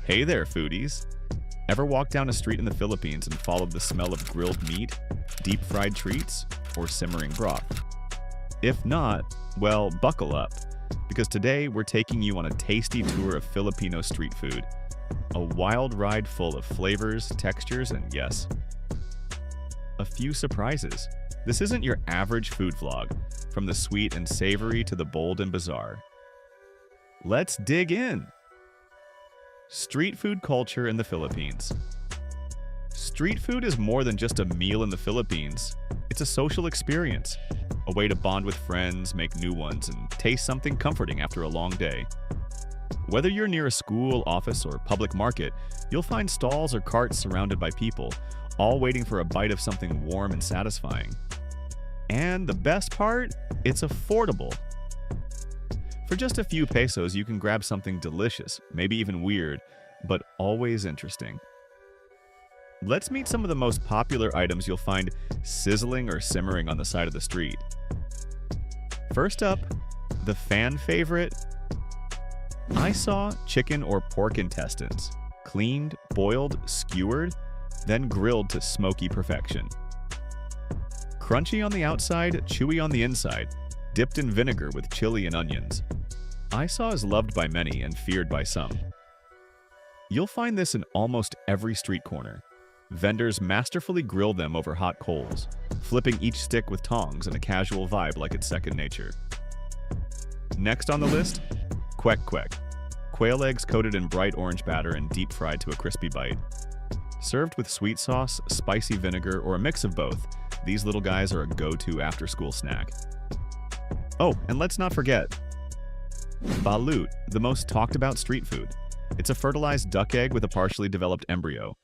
Hey there, foodies! Ever walked down a street in the Philippines and followed the smell of grilled meat, deep-fried treats, or simmering broth? If not, well, buckle up, because today we're taking you on a tasty tour of Filipino street food. A wild ride full of flavors, textures, and yes, a few surprises. This isn't your average food vlog, from the sweet and savory to the bold and bizarre. Let's dig in! Street food culture in the Philippines. Street food is more than just a meal in the Philippines. It's a social experience, a way to bond with friends, make new ones, and taste something comforting after a long day. Whether you're near a school, office, or public market, you'll find stalls or carts surrounded by people, all waiting for a bite of something warm and satisfying. And the best part? It's affordable. For just a few pesos, you can grab something delicious, maybe even weird, but always interesting. Let's meet some of the most popular items you'll find sizzling or simmering on the side of the street. First up, the fan favorite, Isaw chicken or pork intestines, cleaned, boiled, skewered, then grilled to smoky perfection. Crunchy on the outside, chewy on the inside, dipped in vinegar with chili and onions. Isaw is loved by many and feared by some. You'll find this in almost every street corner. Vendors masterfully grill them over hot coals, flipping each stick with tongs in a casual vibe like it's second nature. Next on the list, kwek-kwek. Quail eggs coated in bright orange batter and deep fried to a crispy bite. Served with sweet sauce, spicy vinegar, or a mix of both, these little guys are a go-to after-school snack. Oh, and let's not forget Balute, the most talked about street food. It's a fertilized duck egg with a partially developed embryo.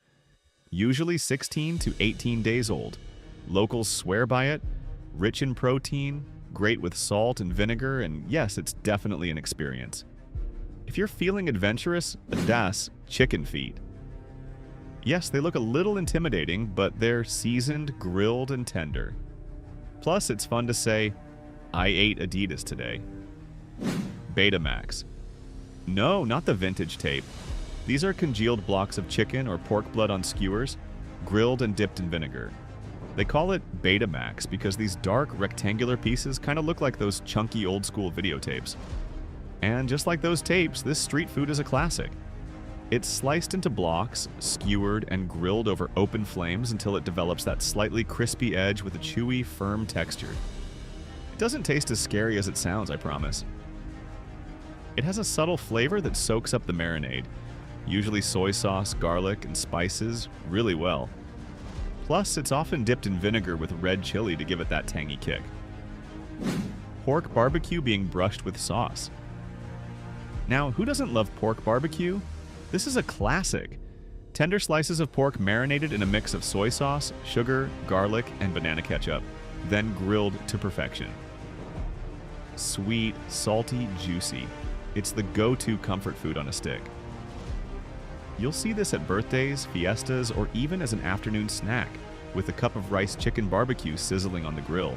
Usually 16 to 18 days old. Locals swear by it. Rich in protein, great with salt and vinegar, and yes, it's definitely an experience. If you're feeling adventurous, das chicken feet. Yes, they look a little intimidating, but they're seasoned, grilled, and tender. Plus, it's fun to say, I ate Adidas today. Betamax. No, not the vintage tape. These are congealed blocks of chicken or pork blood on skewers, grilled and dipped in vinegar. They call it Betamax because these dark, rectangular pieces kind of look like those chunky old-school videotapes. And just like those tapes, this street food is a classic. It's sliced into blocks, skewered, and grilled over open flames until it develops that slightly crispy edge with a chewy, firm texture. It doesn't taste as scary as it sounds, I promise. It has a subtle flavor that soaks up the marinade, usually soy sauce, garlic, and spices, really well. Plus, it's often dipped in vinegar with red chili to give it that tangy kick. Pork barbecue being brushed with sauce. Now, who doesn't love pork barbecue? This is a classic. Tender slices of pork marinated in a mix of soy sauce, sugar, garlic, and banana ketchup, then grilled to perfection. Sweet, salty, juicy. It's the go-to comfort food on a stick. You'll see this at birthdays, fiestas, or even as an afternoon snack, with a cup of rice chicken barbecue sizzling on the grill.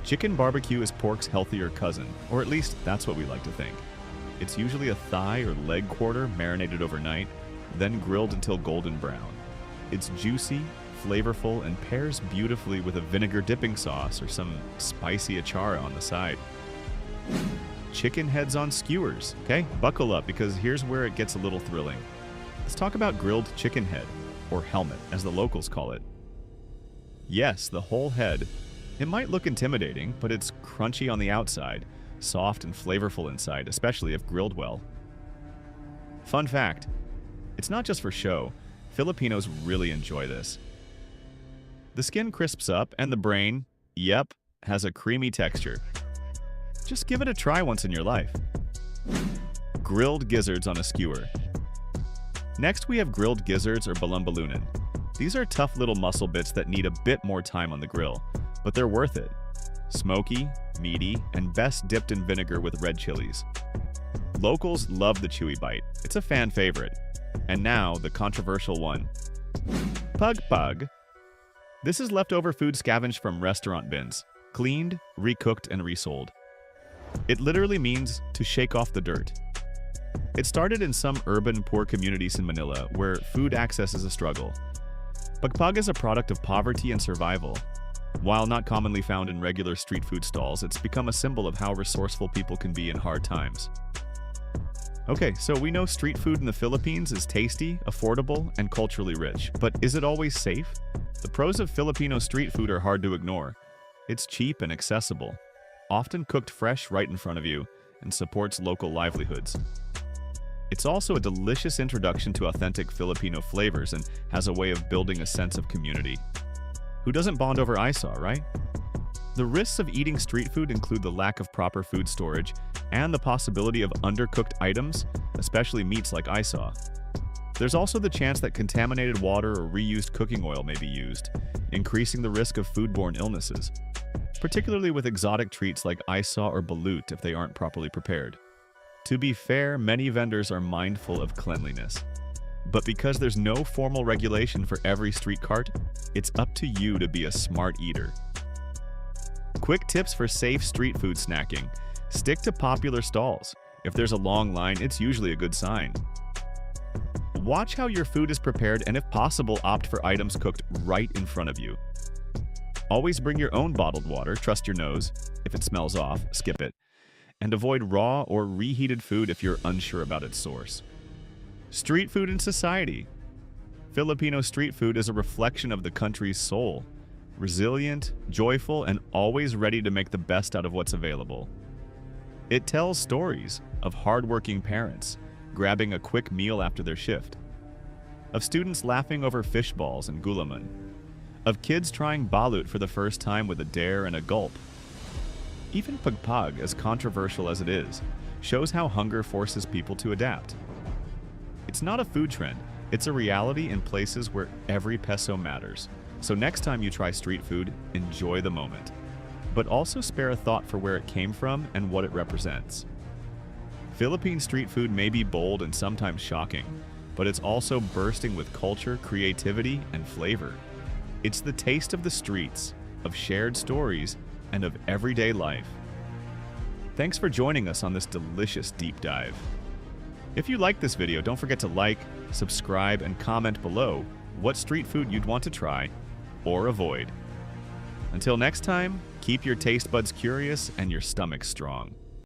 Chicken barbecue is pork's healthier cousin, or at least that's what we like to think. It's usually a thigh or leg quarter marinated overnight, then grilled until golden brown. It's juicy, flavorful, and pairs beautifully with a vinegar dipping sauce or some spicy achara on the side. Chicken heads on skewers, okay? Buckle up because here's where it gets a little thrilling. Let's talk about grilled chicken head, or helmet as the locals call it. Yes, the whole head. It might look intimidating, but it's crunchy on the outside, soft and flavorful inside, especially if grilled well. Fun fact, it's not just for show. Filipinos really enjoy this. The skin crisps up and the brain, yep, has a creamy texture. Just give it a try once in your life. Grilled gizzards on a skewer. Next we have grilled gizzards or balumbulunan. These are tough little muscle bits that need a bit more time on the grill, but they're worth it. Smoky, meaty, and best dipped in vinegar with red chilies. Locals love the chewy bite. It's a fan favorite. And now, the controversial one. Pug Pug. This is leftover food scavenged from restaurant bins, cleaned, recooked, and resold. It literally means to shake off the dirt. It started in some urban, poor communities in Manila where food access is a struggle. Pug Pug is a product of poverty and survival. While not commonly found in regular street food stalls, it's become a symbol of how resourceful people can be in hard times. Okay, so we know street food in the Philippines is tasty, affordable, and culturally rich, but is it always safe? The pros of Filipino street food are hard to ignore. It's cheap and accessible, often cooked fresh right in front of you, and supports local livelihoods. It's also a delicious introduction to authentic Filipino flavors and has a way of building a sense of community. Who doesn't bond over Isaw, right? The risks of eating street food include the lack of proper food storage and the possibility of undercooked items, especially meats like Isaw. There's also the chance that contaminated water or reused cooking oil may be used, increasing the risk of foodborne illnesses, particularly with exotic treats like Isaw or Balute if they aren't properly prepared. To be fair, many vendors are mindful of cleanliness. But because there's no formal regulation for every street cart, it's up to you to be a smart eater. Quick tips for safe street food snacking. Stick to popular stalls. If there's a long line, it's usually a good sign. Watch how your food is prepared and if possible, opt for items cooked right in front of you. Always bring your own bottled water, trust your nose. If it smells off, skip it. And avoid raw or reheated food if you're unsure about its source. Street food in society. Filipino street food is a reflection of the country's soul. Resilient, joyful, and always ready to make the best out of what's available. It tells stories of hardworking parents grabbing a quick meal after their shift, of students laughing over fish balls and gulaman, of kids trying balut for the first time with a dare and a gulp. Even Pug Pug, as controversial as it is, shows how hunger forces people to adapt. It's not a food trend, it's a reality in places where every peso matters. So next time you try street food, enjoy the moment. But also spare a thought for where it came from and what it represents. Philippine street food may be bold and sometimes shocking, but it's also bursting with culture, creativity, and flavor. It's the taste of the streets, of shared stories, and of everyday life. Thanks for joining us on this delicious deep dive. If you liked this video, don't forget to like, subscribe, and comment below what street food you'd want to try or avoid. Until next time, keep your taste buds curious and your stomach strong.